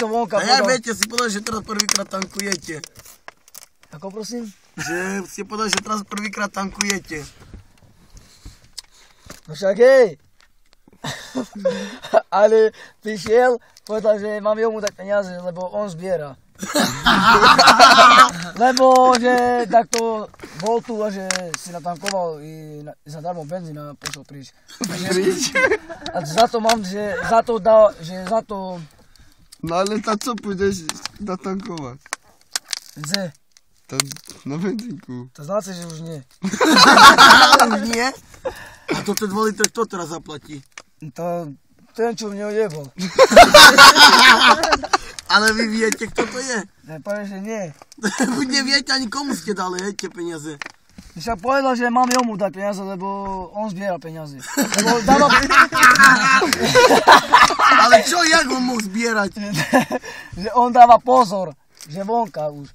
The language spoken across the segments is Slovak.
čo vonka a jak viete, si povedali, že teraz prvýkrát tankujete. Ako prosím? Že si povedali, že teraz prvýkrát tankujete. No však hej. Ale prišiel, povedal, že mám jemu dať peniaze, lebo on zbiera. Lebo, že takto bol tu a že si natankoval i zadarmo benzín a pošol príč. A za to mám, že za to dal, že za to... No ale ta co půjdeš natankovať? Kde? Na benzínku. To znáte, že už nie. Už nie? A to ten 2 litre kto teraz zaplatí? To ten, čo mne ojebol. Ale vy viete, kto to je? Ja poviem, že nie. Vy neviete ani komu ste dali, hej, tie peniaze. Však povedal, že mám jemu dať peniaze, lebo on zbiera peniaze. Lebo dáva... Ale čo, jak on mohol zbierať? Že on dáva pozor, že vonka už.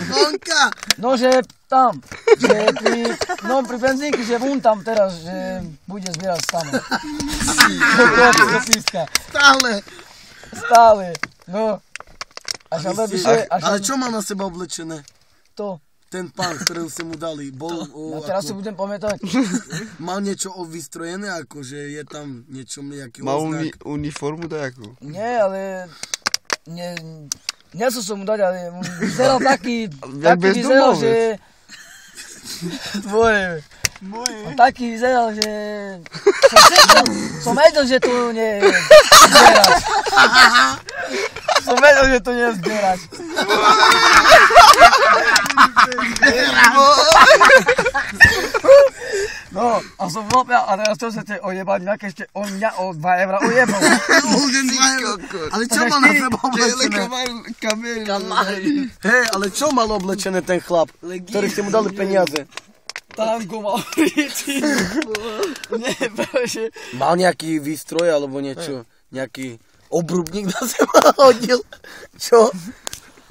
Vonka? No, že tam. Že pri benzínke, že vún tam teraz, že bude zbierať tam. Stále. No. Ale čo má na seba oblečené? To. Ten pán, ktorého ste mu dali, bol... A teraz si budem pamätať. Mal niečo vystrojené, ako že je tam niečo, nejaký Mal oznak? uniformu dajakú? Nie, ale... Nechcel som mu dať, ale vyzeral taký vyzeral, že... Tvoje. On taký vyzeral, že... Som vedel, že tu nie je zbierač. Som vedel, že tu nie je zbierač. No, a som vopia, a teraz čo chcete ojebať, inak ešte on mňa o 2 € ojebol. Ale čo mal na seba oblečené? Hej, ale čo mal oblečené ten chlap, ktorý ste mu dali peniaze? Tango mal príči. Mal nejaký výstroj alebo niečo, nejaký obrubník na seba hodil? Čo?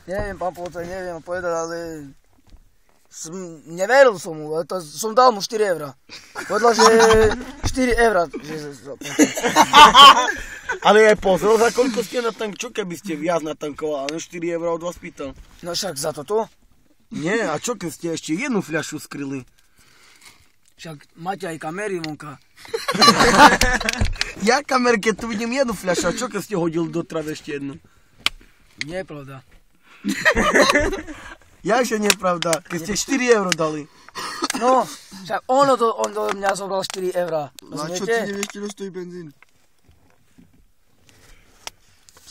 Neviem, pán policajt, neviem povedať, ale... Neveril som mu, ale som dal mu 4 €. Povedal, že 4 €. Ale aj pozor, za koľko ste čo keby ste viac natankovali, ale 4 € od vás pýtal. No však za toto? Nie, a čo keď ste ešte jednu fľašu skryli? Však máte aj kamery vonka. Ja kamer, keď tu vidím jednu fľašu, a čo keď ste hodili do travy ešte jednu? Nie je pravda. Jakže nepravda, keď ste 4 € dali. No, však on do mňa zobral 4 €. A čo ty nevieš, kilo stojí benzín?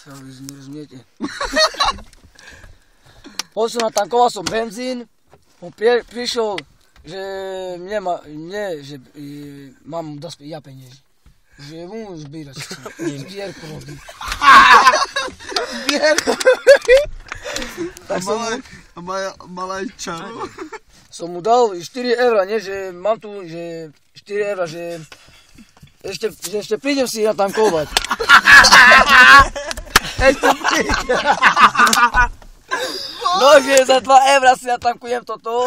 Čo vy nerozumiete? Potom natankoval som benzín, on prišiel, že že mám dosť ja peniazy. Že mu zbírať chcem. Zbierku robí. Zbierku? A malá čaru. Som mu dal 4 €, nie, že mám tu, že 4 €, že ešte prídem si natankovať. Ešte prídem. No, že za 2 € si natankujem toto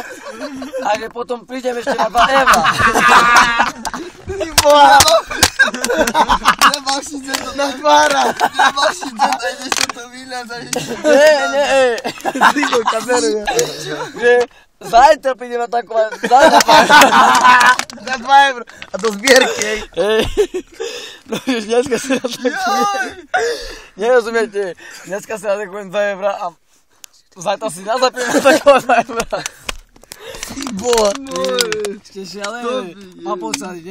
a že potom prídem ešte na 2 €. Nebal si to na tvára. Nebal si to, ideš to vyľazať. Nie. Zigo, kamerujem. Že zajtra prídem natankovať. Za 2 €. A do zbierky, hej. No už dneska si natankujem. Nerozumiete, dneska si natankujem 2 € a zajtra si nazapím natankovať 2 €. Boha. Ste šialené. Pán policajt,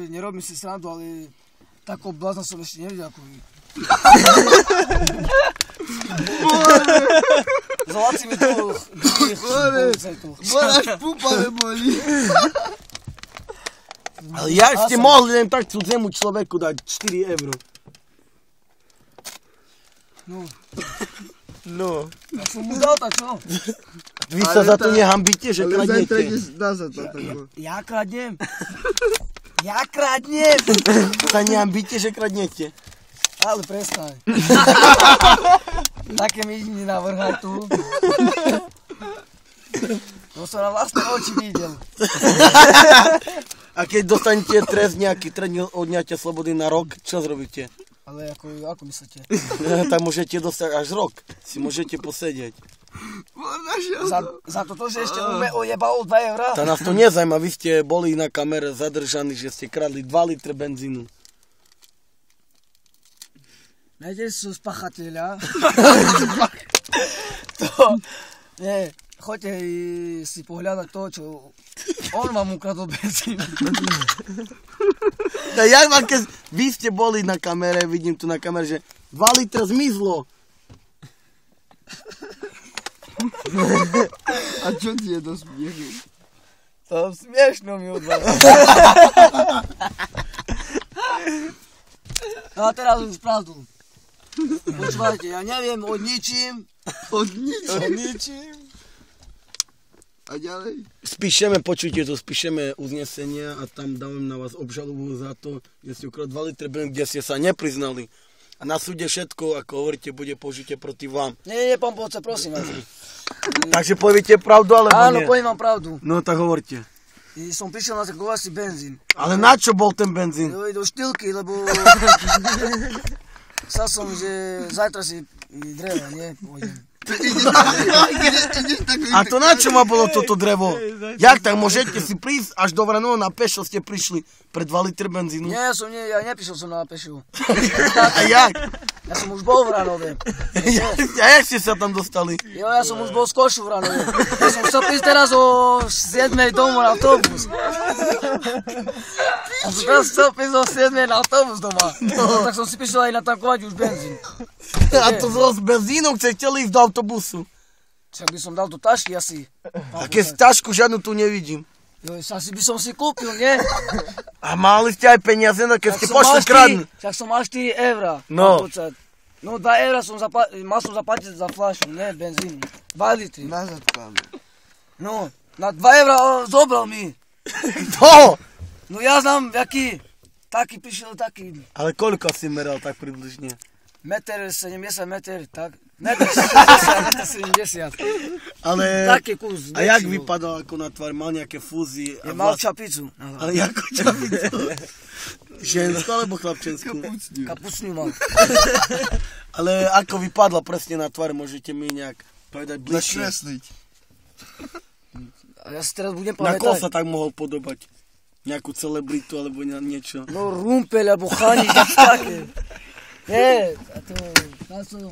nerobím si srandu, ale takú blázna som ešte nevidel ako vy. Zvolať si mi tu druhých policajtov. Až pupa neboli. Ale jak ste mohli len tak cudzemu človeku dať 4 €? No. Ja som mu dal, tak čo? Vy sa za to nehambíte, že kradnete? Ale zajtra nazad tako. Ja kradnem. Ja kradnem. Sa nehambíte, že kradnete? Ale prestaň. Také mi navrhaj tu. To som na vlastné oči videl. A keď dostanete trest nejaký, trest odňatia slobody na rok, čo zrobíte? Ale ako myslíte? Tak môžete dostať až rok. Si môžete posedieť. Za toto, že ešte ojebal 2 eurá? Tá nás to nezajíma, vy ste boli na kamere zadržaní, že ste kradli 2 litre benzínu. Najde sú spachateľa. Nie, choďte si pohľadať to, čo on vám ukradol benzín. Jak vám, keď vy ste boli na kamere, vidím tu na kamere, že 2 litre zmizlo. A čo ti je to smiešný? To smiešno mi odváža. No a teraz už pravdu. Počúvajte, ja neviem o ničím. Od ničím. Ničím. A ďalej? Spíšeme, počujte to, spíšeme uznesenia a tam dávam na vás obžalobu za to, že ste ukradli 2 litre benzínu, kde ste sa nepriznali. A na súde všetko, ako hovoríte, bude použité proti vám. Nie, pán Poce, prosím vás. Takže poviete pravdu, alebo Áno, nie? poviem vám pravdu. No tak hovorte. Som prišiel na takový asi benzín. Ale na čo bol ten benzín? Do štýlky, lebo... Chcel som, že zajtra si dreva, nie? Pôjdem. A to na čo ma bolo toto drevo? Jak tak môžete si prísť až do Vranova na pešo ste prišli pre 2 litre benzínu? Nie, ja neprišiel som na pešu. A jak? Ja som už bol v Vranove. A jak ste sa tam dostali? Jo, ja som už bol z Košu v Vranove. Ja som chcel prísť teraz o 7 domov na autobus. Ja som teraz chcel prísť o 7 na autobus doma. Tak som si prišiel aj natankovať už benzín. A to z benzínom chcete ísť do autobusu. Však by som dal do tašky asi. A keď tašku žiadnu tu nevidím. Jo, asi by som si kúpil, nie? A mali ste aj peniaze, no keď ste pošli kradnúť. Však som mal 4 eurá. No. No 2 eurá mal som zaplatiť za fľašu, nie? Benzínu. 2 litry. Nazad kláme. No, na 2 eurá zobral mi. To! No ja znam, jaký. Taký prišiel, taký. Ale koľko si meral tak približne? 1,70 m, tak? 1,70 m. Ale... Taký kus. A jak vypadal ako na tvár? Mal nejaké fúzy? Mal čapicu. Ale jakú čapicu? Ženskú alebo chlapčenskú? Kapucňu mal. Ale ako vypadla presne na tvár? Môžete mi nejak povedať bližšie? Nakresliť. A ja si teraz budem Na koho pamätať. sa tak mohol podobať? Nejakú celebritu alebo niečo? No rumpeľ, alebo chaník, také. Nie, a to...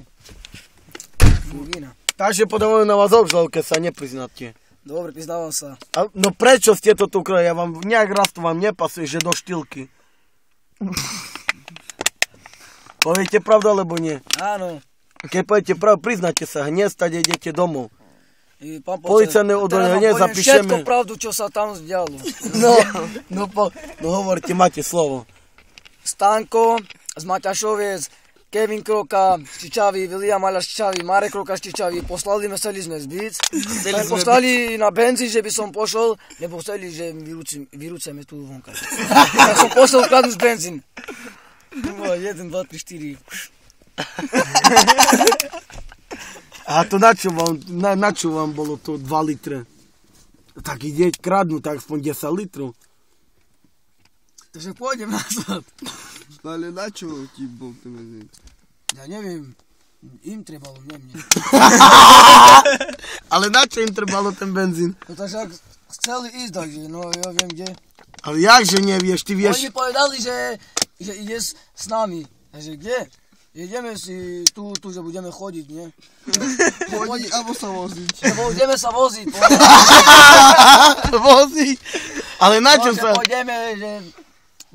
Fugina. Takže podávam na vás obžalobu, keď sa nepriznáte. Dobre, priznávam sa. No prečo ste to tu ukradli? Ja vám nejak raz to vám nepasuje, že do štýlky. Poviete pravdu, alebo nie? Áno. Keď poviete pravdu, priznáte sa, hneď stade idete domov. Pán Policajné oddelenie, hneď zapíšeme. Všetko pravdu, čo sa tam zdialo. No hovorte, máte slovo. Stanko z Maťašoviec, Kevin Kroka z Čičavy, William Maľaš z Čičavy, Marek Kroka z Čičavy, poslali sme z Bíc. Poslali na benzín, že by som pošol, lebo chceli, že vyrúceme tu vonka. Tak som poslal ukradnúť benzín. 1, 2, 3, 4. A to na čo vám bolo to 2 litre? Tak ide kradnúť, tak aspoň 10 litrov. Takže pôjdem nazad. Ale na čo ti bol ten benzín? Ja neviem, im trebalo, nie mne. Ale na čo im trebalo ten benzín? No takže chceli ísť, takže no ja viem kde. Ale jakže nevieš, ty vieš... Oni povedali, že ide s nami. Takže kde? Ideme si tu, že budeme chodiť, nie? Chodiť alebo sa voziť? Lebo ideme sa voziť. Voziť? Ale na čo sa...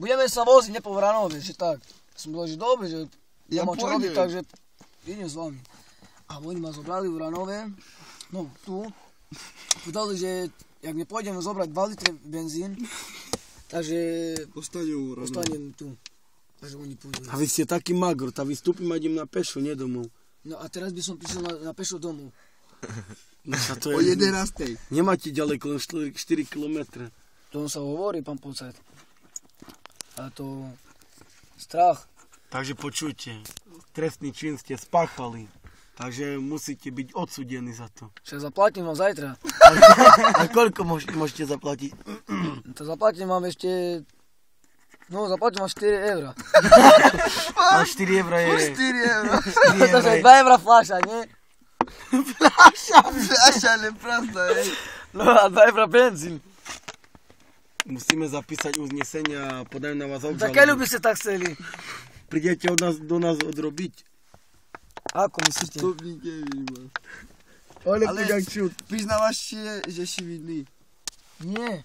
Budeme sa voziť, ne po Vranove, že tak. Som bol, že dobre, že Ja mám čo pôjdem. robiť, takže idem s vami. A oni ma zobrali v Vranove, no tu. Povedali, že jak mi pôjdeme zobrať 2 litre benzín, takže ostanem tu. Takže oni pôjdu. A vy ste taký magor, tak vystúpim a idem na pešo, nie domov. No a teraz by som prišiel na pešo domov. No sa to O je... 11. Nemáte ďaleko, len 4 kilometre. To sa hovorí, pán policajt. A to... strach. Takže počujte, trestný čin ste spáchali. Takže musíte byť odsúdení za to. Však zaplatím vám zajtra. A koľko môžete zaplatiť? To zaplatím vám ešte No, zaplatil ma 4 eura. A 4 euro je... 4 euro. Takže 2 eura fľaša, nie? Fľaša, nepravda, hej. No a 2 eura benzín. Musíme zapísať uznesenie a podajú na vás Tak keď obžalobu. by ste tak chceli? Prídete do nás odrobiť. Ako myslíte? Stopník je vidím. Ale Ale- chudák čud. Priznávaš si, že si vidný? Nie.